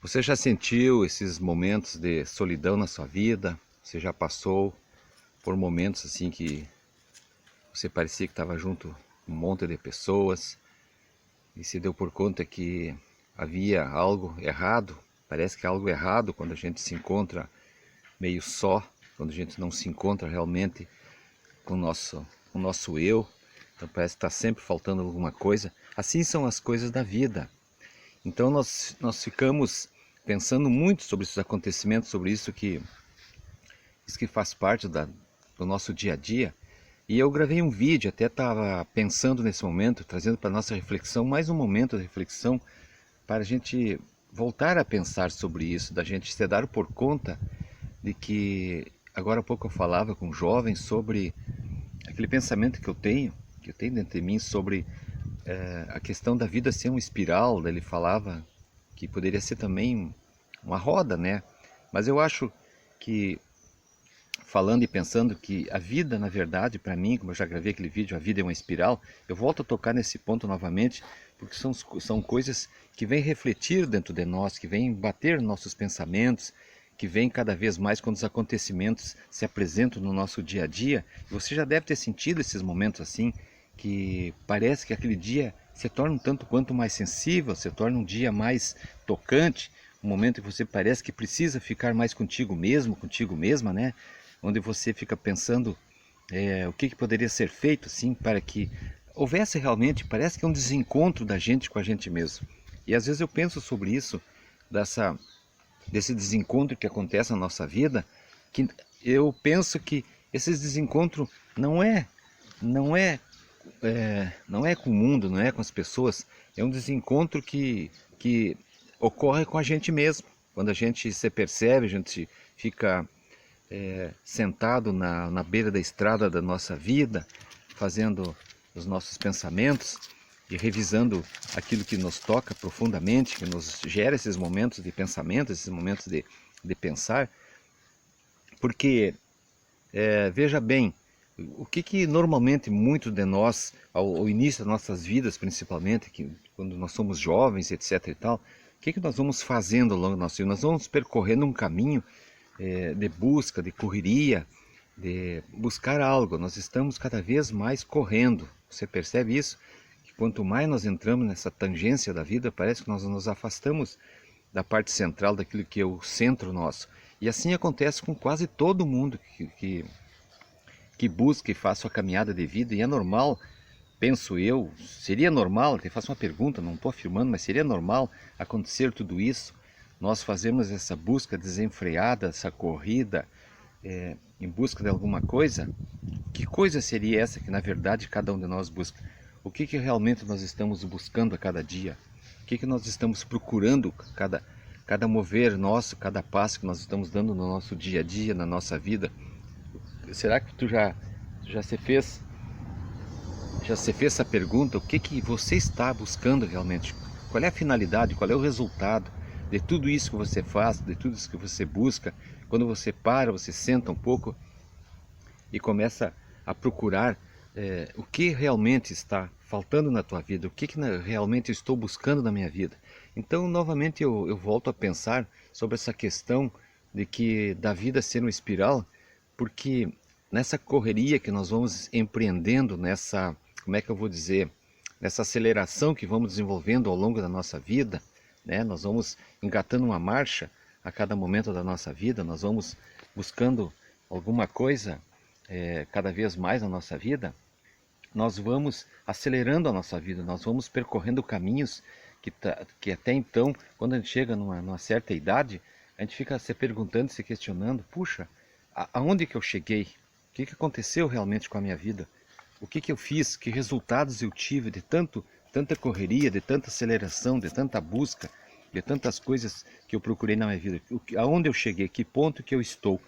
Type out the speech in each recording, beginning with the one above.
Você já sentiu esses momentos de solidão na sua vida? Você já passou por momentos assim que você parecia que estava junto com um monte de pessoas e se deu por conta que havia algo errado? Parece que há algo errado quando a gente se encontra meio só, quando a gente não se encontra realmente com o nosso eu. Então parece que está sempre faltando alguma coisa. Assim são as coisas da vida. Então nós ficamos pensando muito sobre esses acontecimentos, sobre isso que faz parte do nosso dia a dia. E eu gravei um vídeo, até estava pensando nesse momento, trazendo para a nossa reflexão, mais um momento de reflexão, para a gente voltar a pensar sobre isso, da gente se dar por conta de que, agora há pouco eu falava com jovens sobre aquele pensamento que eu tenho dentro de mim sobre a questão da vida ser uma espiral. Ele falava que poderia ser também uma roda, né? Mas eu acho que, falando e pensando que a vida, na verdade, para mim, como eu já gravei aquele vídeo, a vida é uma espiral, eu volto a tocar nesse ponto novamente, porque são coisas que vêm refletir dentro de nós, que vêm bater nos nossos pensamentos, que vêm cada vez mais quando os acontecimentos se apresentam no nosso dia a dia. Você já deve ter sentido esses momentos assim, que parece que aquele dia se torna um tanto quanto mais sensível, se torna um dia mais tocante, um momento que você parece que precisa ficar mais contigo mesmo, contigo mesma, né? Onde você fica pensando o que poderia ser feito assim para que houvesse realmente, parece que é um desencontro da gente com a gente mesmo. E às vezes eu penso sobre isso, desse desencontro que acontece na nossa vida, que eu penso que esse desencontro não é com o mundo, não é com as pessoas, é um desencontro que ocorre com a gente mesmo. Quando a gente se percebe, a gente fica sentado na beira da estrada da nossa vida, fazendo os nossos pensamentos e revisando aquilo que nos toca profundamente, que nos gera esses momentos de pensamento, esses momentos de pensar, porque veja bem, o que normalmente muitos de nós, ao início das nossas vidas principalmente, quando nós somos jovens, etc e tal, o que nós vamos fazendo ao longo do nosso vida? Nós vamos percorrendo um caminho de busca, de correria, de buscar algo. Nós estamos cada vez mais correndo. Você percebe isso? Que quanto mais nós entramos nessa tangência da vida, parece que nós nos afastamos da parte central, daquilo que é o centro nosso. E assim acontece com quase todo mundo que busca e faz sua caminhada de vida, e é normal, penso eu, seria normal, até faço uma pergunta, não estou afirmando, mas seria normal acontecer tudo isso, nós fazemos essa busca desenfreada, essa corrida em busca de alguma coisa. Que coisa seria essa que na verdade cada um de nós busca? O que realmente nós estamos buscando a cada dia? O que nós estamos procurando cada mover nosso, cada passo que nós estamos dando no nosso dia a dia, na nossa vida? Será que tu já se fez essa pergunta? O que você está buscando realmente? Qual é a finalidade? Qual é o resultado de tudo isso que você faz, de tudo isso que você busca? Quando você para, você senta um pouco e começa a procurar o que realmente está faltando na tua vida, realmente eu estou buscando na minha vida. Então, novamente, eu volto a pensar sobre essa questão de que da vida ser uma espiral, porque nessa correria que nós vamos empreendendo, como é que eu vou dizer, nessa aceleração que vamos desenvolvendo ao longo da nossa vida, né? Nós vamos engatando uma marcha a cada momento da nossa vida, nós vamos buscando alguma coisa cada vez mais na nossa vida, nós vamos acelerando a nossa vida, nós vamos percorrendo caminhos que até então, quando a gente chega numa certa idade, a gente fica se perguntando, se questionando, puxa, aonde que eu cheguei? O que aconteceu realmente com a minha vida? O que eu fiz? Que resultados eu tive de tanta correria, de tanta aceleração, de tanta busca, de tantas coisas que eu procurei na minha vida? Aonde eu cheguei? Que ponto que eu estou?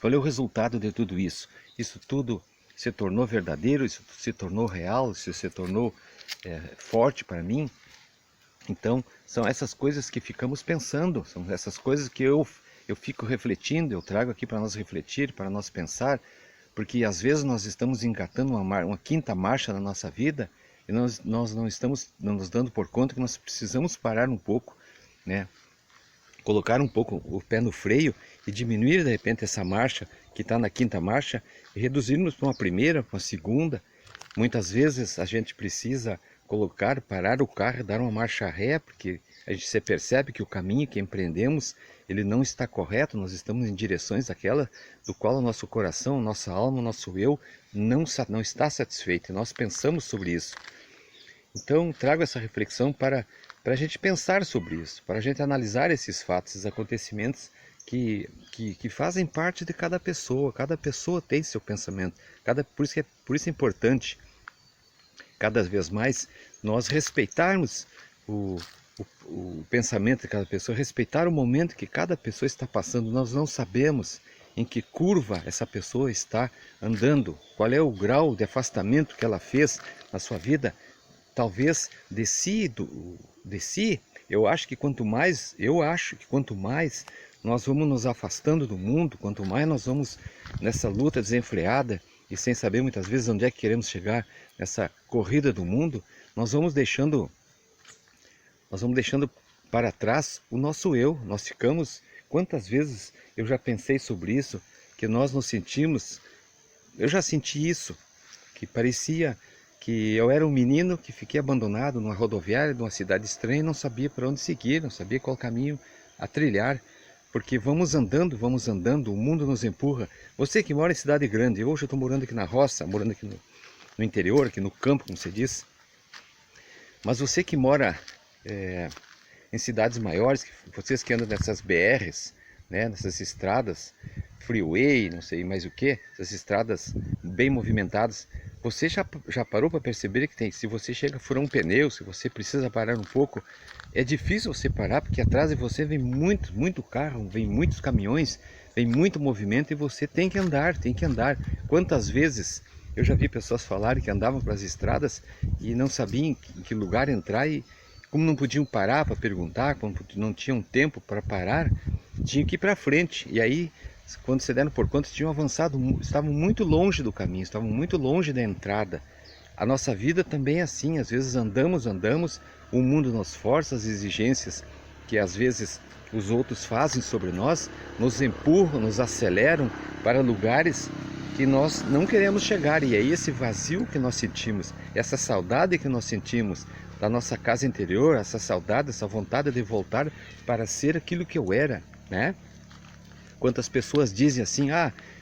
Qual é o resultado de tudo isso? Isso tudo se tornou verdadeiro? Isso se tornou real? Isso se tornou forte para mim? Então, são essas coisas que ficamos pensando, são essas coisas que eu fico refletindo, eu trago aqui para nós refletir, para nós pensar, porque às vezes nós estamos engatando uma quinta marcha na nossa vida e nós não estamos nos dando por conta que nós precisamos parar um pouco, né? colocar um pouco o pé no freio e diminuir de repente essa marcha que está na quinta marcha e reduzirmos para uma primeira, para uma segunda. Muitas vezes a gente precisa parar o carro e dar uma marcha ré, porque a gente se percebe que o caminho que empreendemos, ele não está correto, nós estamos em direções daquela do qual o nosso coração, nossa alma, o nosso eu não está satisfeito, e nós pensamos sobre isso. Então trago essa reflexão para a gente pensar sobre isso, para a gente analisar esses fatos, esses acontecimentos que fazem parte de cada pessoa tem seu pensamento, por isso é importante cada vez mais nós respeitarmos o pensamento de cada pessoa, respeitar o momento que cada pessoa está passando. Nós não sabemos em que curva essa pessoa está andando, qual é o grau de afastamento que ela fez na sua vida, talvez de si. Eu acho que quanto mais nós vamos nos afastando do mundo, quanto mais nós vamos nessa luta desenfreada e sem saber muitas vezes onde é que queremos chegar nessa corrida do mundo, nós vamos deixando para trás o nosso eu. Nós ficamos, quantas vezes eu já pensei sobre isso, que nós nos sentimos, eu já senti isso, que parecia que eu era um menino que fiquei abandonado numa rodoviária de uma cidade estranha e não sabia para onde seguir, não sabia qual caminho a trilhar. Porque vamos andando, o mundo nos empurra. Você que mora em cidade grande, hoje eu estou morando aqui na roça, morando aqui no interior, aqui no campo, como se diz. Mas você que mora em cidades maiores, vocês que andam nessas BRs, né, nessas estradas, freeway, não sei mais o que, essas estradas bem movimentadas, você já parou para perceber que se você chega a furar um pneu, se você precisa parar um pouco, é difícil você parar, porque atrás de você vem muito carro, vem muitos caminhões, vem muito movimento e você tem que andar. Quantas vezes eu já vi pessoas falarem que andavam para as estradas e não sabiam em que lugar entrar e como não podiam parar para perguntar, como não tinham tempo para parar, tinham que ir para frente. E aí, quando se deram por conta, tinham avançado, estavam muito longe do caminho, estavam muito longe da entrada. A nossa vida também é assim, às vezes andamos, o mundo nos força, as exigências que às vezes os outros fazem sobre nós, nos empurram, nos aceleram para lugares que nós não queremos chegar. E é esse vazio que nós sentimos, essa saudade que nós sentimos da nossa casa interior, essa saudade, essa vontade de voltar para ser aquilo que eu era, né? Quantas pessoas dizem assim,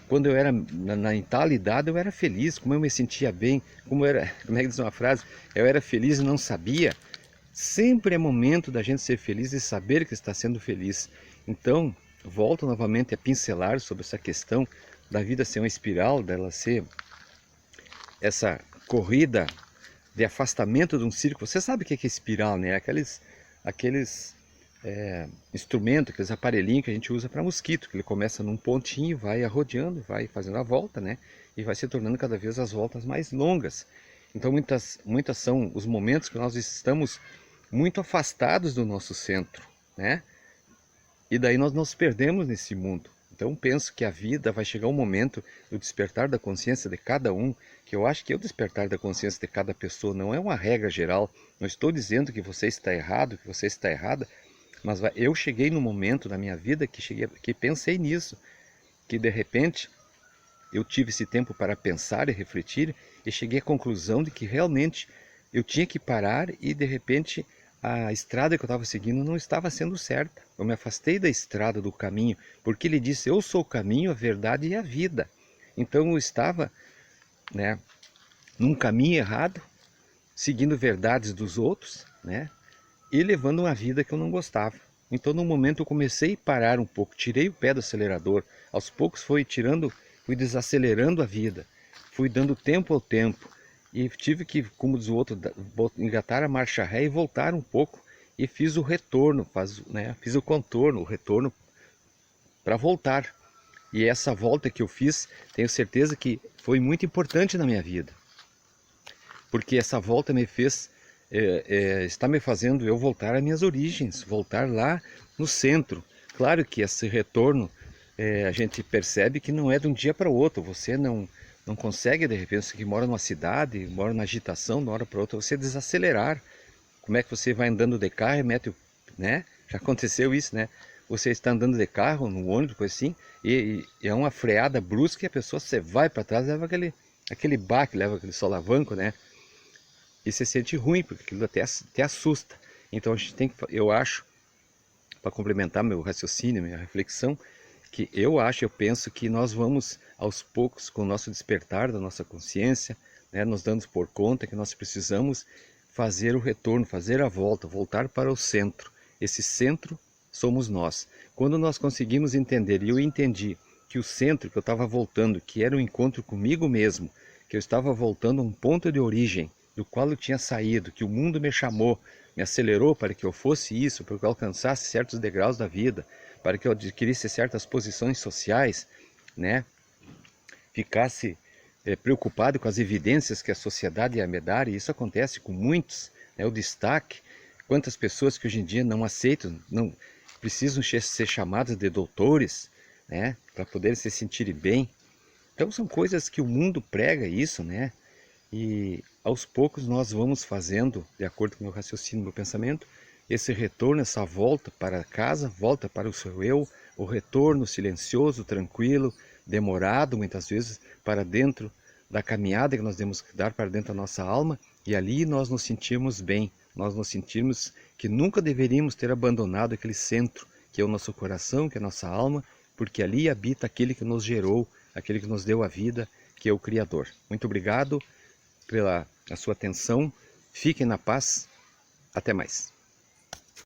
quando eu era em tal idade eu era feliz, como eu me sentia bem, como é que diz uma frase, eu era feliz e não sabia. Sempre é momento da gente ser feliz e saber que está sendo feliz. Então, volto novamente a pincelar sobre essa questão da vida ser uma espiral, dela ser essa corrida de afastamento de um círculo. Você sabe o que é espiral, né? Aqueles instrumentos, aqueles aparelhinhos que a gente usa para mosquito, que ele começa num pontinho, vai arrodeando, vai fazendo a volta, né? E vai se tornando cada vez as voltas mais longas. Então muitas são os momentos que nós estamos muito afastados do nosso centro, né? E daí nós nos perdemos nesse mundo. Então penso que a vida vai chegar um momento do despertar da consciência de cada um, que eu acho que é o despertar da consciência de cada pessoa, não é uma regra geral. Não estou dizendo que você está errado, que você está errada, mas eu cheguei num momento na minha vida que pensei nisso, que de repente eu tive esse tempo para pensar e refletir e cheguei à conclusão de que realmente eu tinha que parar e de repente a estrada que eu estava seguindo não estava sendo certa. Eu me afastei da estrada, do caminho, porque ele disse, eu sou o caminho, a verdade e a vida. Então eu estava, né, num caminho errado, seguindo verdades dos outros, né, e levando uma vida que eu não gostava. Então no momento eu comecei a parar um pouco, tirei o pé do acelerador, aos poucos fui desacelerando a vida, fui dando tempo ao tempo, e tive que, como diz o outro, engatar a marcha ré e voltar um pouco, e fiz o retorno, fiz o contorno, o retorno para voltar. E essa volta que eu fiz, tenho certeza que foi muito importante na minha vida, porque essa volta me fez, está me fazendo eu voltar às minhas origens, voltar lá no centro. Claro que esse retorno, a gente percebe que não é de um dia para o outro, você não consegue, de repente, você que mora numa cidade, mora na agitação, de uma hora para outra, você desacelerar. Como é que você vai andando de carro e mete né? Já aconteceu isso, né? você está andando de carro, no ônibus, coisa assim, e é uma freada brusca e a pessoa, você vai para trás, leva aquele baque, leva aquele solavanco, né? E você sente ruim, porque aquilo até assusta. Então a gente tem que, eu acho, para complementar meu raciocínio, minha reflexão, que eu penso que nós vamos aos poucos, com o nosso despertar da nossa consciência, né, nos dando por conta que nós precisamos fazer o retorno, fazer a volta, voltar para o centro. Esse centro somos nós. Quando nós conseguimos entender, e eu entendi que o centro que eu estava voltando, que era o encontro comigo mesmo, que eu estava voltando a um ponto de origem, do qual eu tinha saído, que o mundo me chamou, me acelerou para que eu fosse isso, para que eu alcançasse certos degraus da vida, para que eu adquirisse certas posições sociais, né? Ficasse preocupado com as evidências que a sociedade ia me dar, e isso acontece com muitos, né? O destaque, quantas pessoas que hoje em dia não aceitam, não precisam ser chamadas de doutores, né? Para poder se sentirem bem. Então são coisas que o mundo prega isso, né? E aos poucos nós vamos fazendo, de acordo com o meu raciocínio, meu pensamento, esse retorno, essa volta para casa, volta para o seu eu, o retorno silencioso, tranquilo, demorado muitas vezes, para dentro da caminhada que nós temos que dar para dentro da nossa alma, e ali nós nos sentimos bem, nós nos sentimos que nunca deveríamos ter abandonado aquele centro, que é o nosso coração, que é a nossa alma, porque ali habita aquele que nos gerou, aquele que nos deu a vida, que é o Criador. Muito obrigado pela sua atenção, fiquem na paz, até mais.